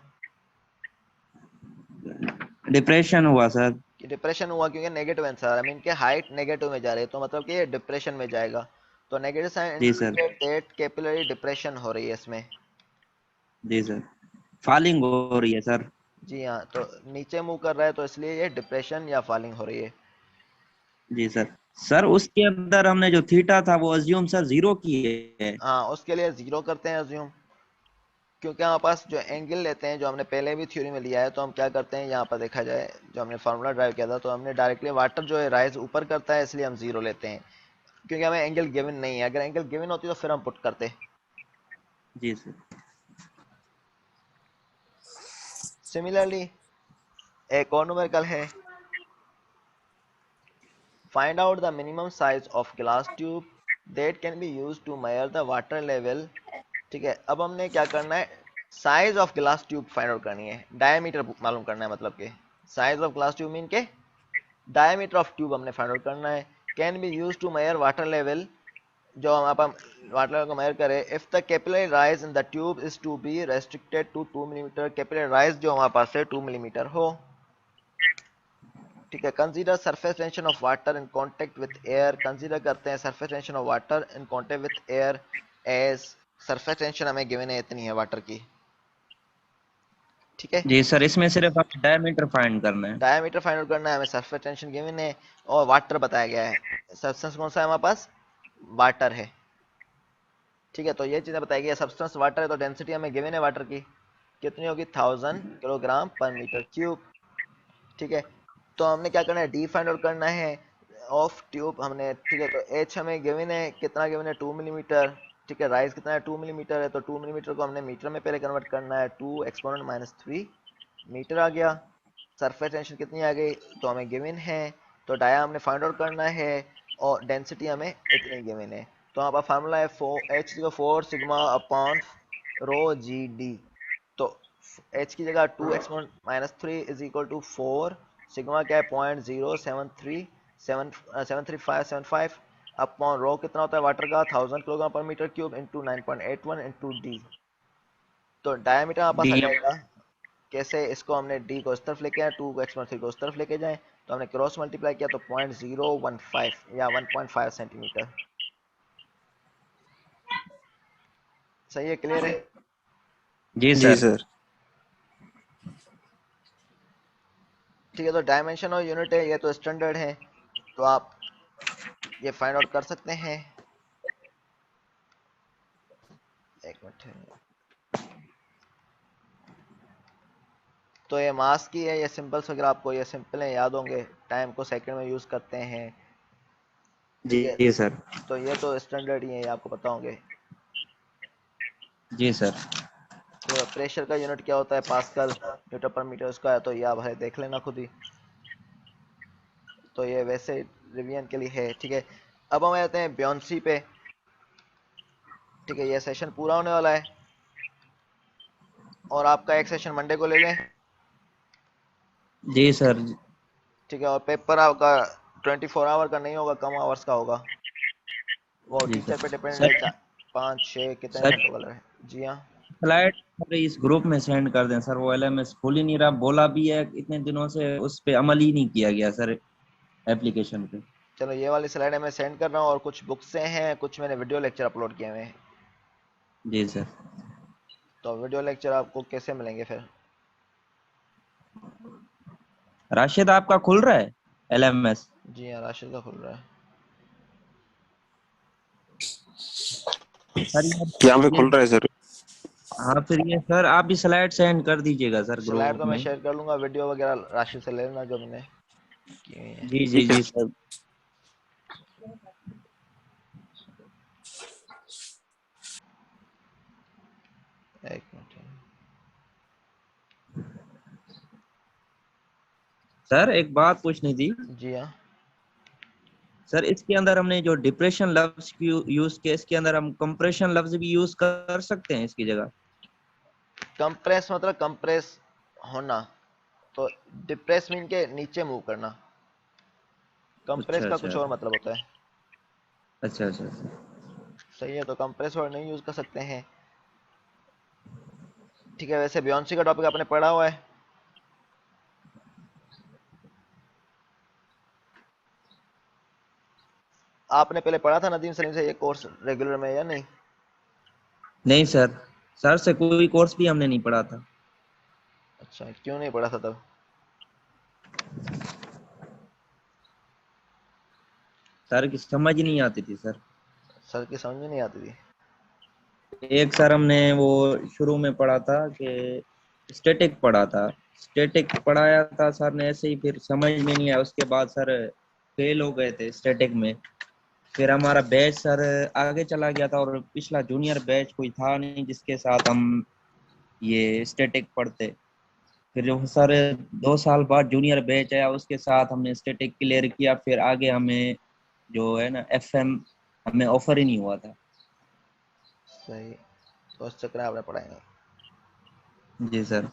Speaker 3: डिप्रेशन हुआ सर।
Speaker 2: कि डिप्रेशन हुआ, क्योंकि नेगेटिव आंसर आई मीन के हाइट नेगेटिव में जा रही है, तो मतलब कि ये डिप्रेशन में जाएगा। तो नेगेटिव साइन
Speaker 3: जी sir.
Speaker 2: Indicate that capillary depression हो रही है इसमें।
Speaker 3: जी सर, फॉलिंग हो रही है सर।
Speaker 2: जी हाँ, तो नीचे मूव कर रहा है, तो इसलिए ये डिप्रेशन या फॉलिंग हो रही है।
Speaker 3: जी सर। सर उसके अंदर हमने जो थीटा था वो अज्यूम सर 0 की है।
Speaker 2: हाँ, उसके लिए 0 करते हैं अज्यूम, क्योंकि हमारे पास जो एंगल लेते हैं, जो हमने पहले भी थ्योरी में लिया है, तो हम क्या करते हैं, यहाँ पर देखा जाए जो हमने फार्मूला ड्राइव किया था, तो हमने डायरेक्टली वाटर जो है राइज ऊपर करता है, इसलिए हम 0 लेते हैं, क्योंकि हमें एंगल गिवन नहीं है। अगर एंगल गिवन होती तो फिर हम पुट करते।
Speaker 3: जी सर।
Speaker 2: सिमिलरली एक और न्यूमेरिकल है, find out the minimum size of glass tube that can be used to measure the water level। ठीक है, अब हमने क्या करना है, size of glass tube find out करनी है, डायमीटर मालूम करना है, मतलब के size of glass tube mean के डायमीटर ऑफ ट्यूब हमने फाइंड आउट करना है। Can be use to measure water level, जो हम आप वाटर लेवल को मेजर करें, if the capillary rise in the tube is to be restricted to 2 millimetre, capillary rise जो हमारे पास है 2 मिलीमीटर हो। ठीक है, consider surface tension of water in contact with air, consider करते हैं surface tension of water in contact with air as surface tension हमें गिवन है इतनी है वाटर की। ठीक है,
Speaker 3: जी सर, इसमें सिर्फ हमें डायमीटर फाइंड करना है।
Speaker 2: डायमीटर फाइंड आउट करना है, हमें सरफेस टेंशन गिवन है और वाटर बताया गया है। सब्सटेंस कौन सा है हमारे पास, वाटर है। ठीक है, तो ये चीजें बताई गई है, सब्सटेंस वाटर है, तो डेंसिटी हमें गिवन है वाटर की कितनी होगी 1000 किलोग्राम पर मीटर क्यूब। ठीक है, तो हमने क्या करना है, डी फाइंड आउट करना है ऑफ ट्यूब हमने। ठीक है, तो एच हमें गिवन है, कितना गिवन है 2 मिलीमीटर। ठीक है, राइज कितना है 2 मिलीमीटर है, तो 2 मिलीमीटर को हमने मीटर में पहले कन्वर्ट करना है, 2 एक्सपोनेंट -3 मीटर आ गया। सरफेस टेंशन कितनी आ गई, तो हमें गिवन है, तो डाया हमने फाइंड आउट करना है और डेंसिटी हमें इतनी गिवन है। तो हमारा फार्मूला है h 4 sigma upon rho g d. तो एच की जगह 2 exponent -3 is equal to 4 sigma क्या है 0.073575 अपॉन रो कितना होता है वाटर का 1000 kilogram per metre cube into 9.81 into d. तो डायमीटर हमारे पास आ
Speaker 3: डी।
Speaker 2: जाएगा, कैसे, इसको हमने डी को इस तरफ लेके आए, 2 को एक्सपोनेंट 3 को उस तरफ लेके जाए, तो हमने क्रॉस मल्टीप्लाई किया तो 0.015 या 1.5 सेंटीमीटर। सही है, क्लियर है।
Speaker 3: जी
Speaker 4: जी
Speaker 3: सर।
Speaker 4: सर।
Speaker 2: ठीक है, तो डायमेंशन और यूनिट है, ये तो स्टैंडर्ड है, तो आप ये फाइंड आउट कर सकते हैं। एक मिनट है। तो ये मास की है, ये सिंबल्स वगैरह आपको ये सिंपल है, याद होंगे, टाइम को सेकंड में यूज करते हैं। ठीक है,
Speaker 3: जी सर।
Speaker 2: तो ये तो स्टैंडर्ड ही है, ये आपको पता होंगे।
Speaker 3: जी सर।
Speaker 2: तो प्रेशर का यूनिट क्या होता है, pascal, Newton per metre square, तो ये आप है देख लेना खुद ही। तो ये वैसे रिवीजन के लिए है। ठीक है, अब हम आते हैं बियोंसी पे। ठीक है, ये सेशन पूरा होने वाला है और आपका एक सेशन मंडे को ले लें।
Speaker 3: जी सर।
Speaker 2: ठीक है, और पेपर आपका 24 आवर का नहीं होगा, कम आवर्स का होगा, वो
Speaker 3: जी
Speaker 2: टीचर
Speaker 3: सर।
Speaker 2: पे डिपेंड है,
Speaker 3: सर
Speaker 2: 5 6 कितने
Speaker 3: सर
Speaker 2: घंटों का लगे। जी हाँ,
Speaker 3: स्लाइड सर इस ग्रुप में सेंड कर दें सर, वो एलएमएस खुल ही नहीं रहा, बोला भी है इतने दिनों से, उस पे अमल ही नहीं किया गया सर एप्लीकेशन पे।
Speaker 2: चलो ये वाली स्लाइड मैं सेंड कर रहा हूँ, और कुछ बुक्स से हैं, कुछ मैंने वीडियो लेक्चर अपलोड किए हुए हैं।
Speaker 3: जी सर।
Speaker 2: तो वीडियो लेक्चर आपको कैसे मिलेंगे फिर?
Speaker 3: राशिद आपका खुल रहा है एलएमएस?
Speaker 2: जी हाँ, राशिद का खुल रहा है।
Speaker 3: सर
Speaker 4: यहाँ पे
Speaker 3: ये
Speaker 4: खुल रहा है सर।
Speaker 3: हाँ, फिर ये सर आप भी स्लाइड सेंड कर दीजिएगा सर
Speaker 2: स्लाइड
Speaker 3: ग्रुप
Speaker 2: तो मैं
Speaker 3: में।
Speaker 2: शेयर कर लूंगा, वीडियो वगैरह राशिद से ले लेना जो मैंने की हुई है।
Speaker 3: जी जी
Speaker 4: ठीक है
Speaker 3: जी
Speaker 4: सर।
Speaker 3: सर।
Speaker 2: एक मिनट।
Speaker 3: सर एक बात पूछनी थी
Speaker 2: जी हाँ,
Speaker 3: सर, इसके अंदर हमने जो डिप्रेशन लफ्ज यूज किया, इसके अंदर हम कंप्रेशन लफ्ज भी यूज कर सकते हैं इसकी जगह?
Speaker 2: कंप्रेस मतलब कंप्रेस होना, तो डिप्रेस मीन के नीचे मूव करना, कंप्रेस
Speaker 3: अच्छा
Speaker 2: का
Speaker 3: अच्छा
Speaker 2: कुछ और मतलब होता है।
Speaker 3: अच्छा अच्छा अच्छा।
Speaker 2: सही है, तो कंप्रेस वर्ड नहीं यूज कर सकते हैं। ठीक है, वैसे बियोंसी का टॉपिक आपने पढ़ा हुआ है? आपने पहले पढ़ा था नदीम सलीम से ये कोर्स रेगुलर में या नहीं?
Speaker 3: नहीं सर, सर से कोई कोर्स भी हमने नहीं पढ़ा था।
Speaker 2: अच्छा, क्यों नहीं पढ़ा था तब?
Speaker 3: सर की समझ ही नहीं आती थी सर।
Speaker 2: सर की समझ में नहीं आती थी?
Speaker 3: एक सर हमने वो शुरू में पढ़ा था कि स्टैटिक पढ़ा था, स्टैटिक पढ़ाया था सर ने, ऐसे ही फिर समझ में नहीं आया, उसके बाद सर फेल हो गए थे स्टैटिक में। फिर हमारा बैच सर आगे चला गया था, और पिछला जूनियर बैच कोई था नहीं जिसके साथ हम ये स्टैटिक पढ़ते। फिर जो सर 2 साल बाद जूनियर बैच आया, उसके साथ हमने स्टैटिक क्लियर किया, फिर आगे हमें जो है ना एफएम हमें ऑफर ही नहीं हुआ था।
Speaker 2: सही, तो उस चक्कर में आपने पढ़ाई नहीं।
Speaker 3: जी सर।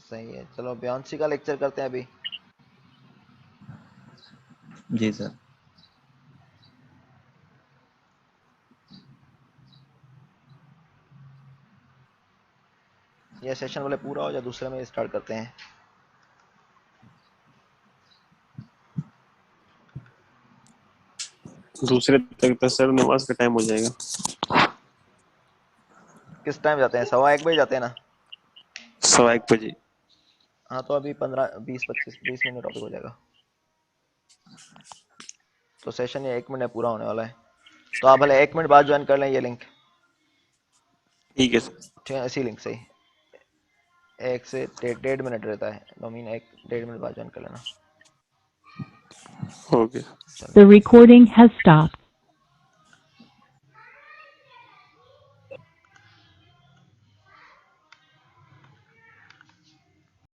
Speaker 2: सही है, चलो बियोंसी का लेक्चर करते हैं अभी।
Speaker 3: जी सर।
Speaker 2: ये सेशन वाले पूरा हो जाए, दूसरे में स्टार्ट करते हैं।
Speaker 4: दूसरे तक तो सर नमाज का टाइम हो जाएगा।
Speaker 2: किस टाइम जाते हैं? 1:15 जाते हैं ना?
Speaker 4: 1:15 बजे।
Speaker 2: हाँ, तो अभी 15 20 25 20 मिनट टॉपिक हो जाएगा, तो सेशन ये 1 मिनट में पूरा होने वाला है। तो आप भले 1 मिनट बाद ज्वाइन कर लें ये लिंक।
Speaker 4: ठीक है सर।
Speaker 2: ठीक है, इसी लिंक से ही 1 से 1.5 मिनट रहता है, तो मीन 1 1.5 मिनट बाद ज्वाइन कर लेना।
Speaker 4: ओके।
Speaker 2: चलो।
Speaker 1: The recording has stopped.